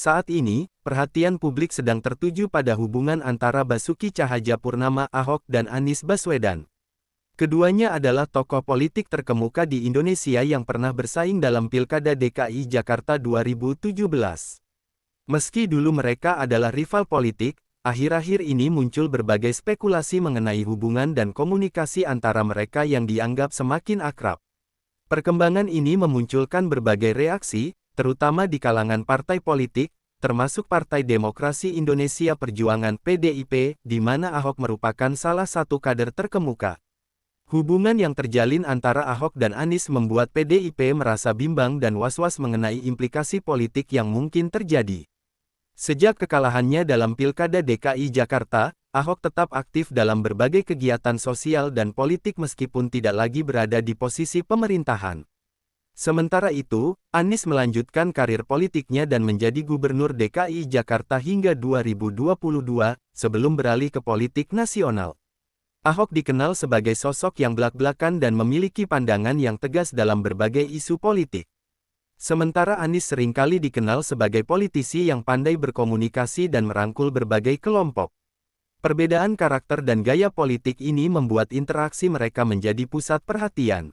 Saat ini, perhatian publik sedang tertuju pada hubungan antara Basuki Cahayapurnama Ahok dan Anies Baswedan. Keduanya adalah tokoh politik terkemuka di Indonesia yang pernah bersaing dalam Pilkada DKI Jakarta 2017. Meski dulu mereka adalah rival politik, akhir-akhir ini muncul berbagai spekulasi mengenai hubungan dan komunikasi antara mereka yang dianggap semakin akrab. Perkembangan ini memunculkan berbagai reaksi, terutama di kalangan partai politik, termasuk Partai Demokrasi Indonesia Perjuangan (PDIP), di mana Ahok merupakan salah satu kader terkemuka. Hubungan yang terjalin antara Ahok dan Anies membuat PDIP merasa bimbang dan was-was mengenai implikasi politik yang mungkin terjadi. Sejak kekalahannya dalam Pilkada DKI Jakarta, Ahok tetap aktif dalam berbagai kegiatan sosial dan politik meskipun tidak lagi berada di posisi pemerintahan. Sementara itu, Anies melanjutkan karir politiknya dan menjadi Gubernur DKI Jakarta hingga 2022, sebelum beralih ke politik nasional. Ahok dikenal sebagai sosok yang blak-blakan dan memiliki pandangan yang tegas dalam berbagai isu politik. Sementara Anies seringkali dikenal sebagai politisi yang pandai berkomunikasi dan merangkul berbagai kelompok. Perbedaan karakter dan gaya politik ini membuat interaksi mereka menjadi pusat perhatian.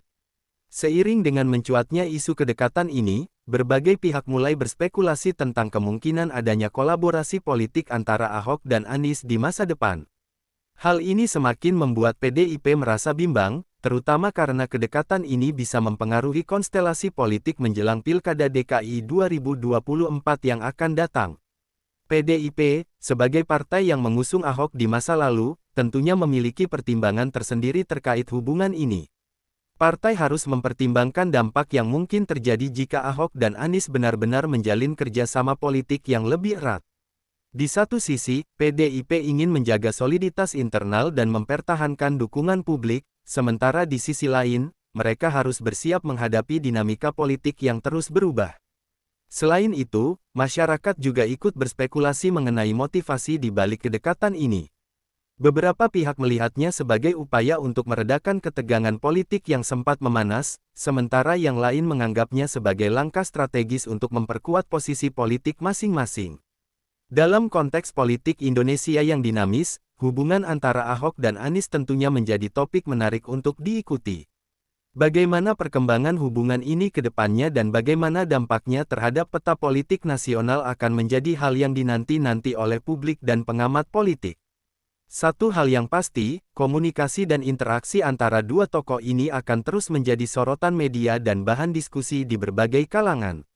Seiring dengan mencuatnya isu kedekatan ini, berbagai pihak mulai berspekulasi tentang kemungkinan adanya kolaborasi politik antara Ahok dan Anies di masa depan. Hal ini semakin membuat PDIP merasa bimbang, terutama karena kedekatan ini bisa mempengaruhi konstelasi politik menjelang Pilkada DKI 2024 yang akan datang. PDIP, sebagai partai yang mengusung Ahok di masa lalu, tentunya memiliki pertimbangan tersendiri terkait hubungan ini. Partai harus mempertimbangkan dampak yang mungkin terjadi jika Ahok dan Anies benar-benar menjalin kerjasama politik yang lebih erat. Di satu sisi, PDIP ingin menjaga soliditas internal dan mempertahankan dukungan publik, sementara di sisi lain, mereka harus bersiap menghadapi dinamika politik yang terus berubah. Selain itu, masyarakat juga ikut berspekulasi mengenai motivasi di balik kedekatan ini. Beberapa pihak melihatnya sebagai upaya untuk meredakan ketegangan politik yang sempat memanas, sementara yang lain menganggapnya sebagai langkah strategis untuk memperkuat posisi politik masing-masing. Dalam konteks politik Indonesia yang dinamis, hubungan antara Ahok dan Anies tentunya menjadi topik menarik untuk diikuti. Bagaimana perkembangan hubungan ini ke depannya dan bagaimana dampaknya terhadap peta politik nasional akan menjadi hal yang dinanti-nanti oleh publik dan pengamat politik. Satu hal yang pasti, komunikasi dan interaksi antara dua tokoh ini akan terus menjadi sorotan media dan bahan diskusi di berbagai kalangan.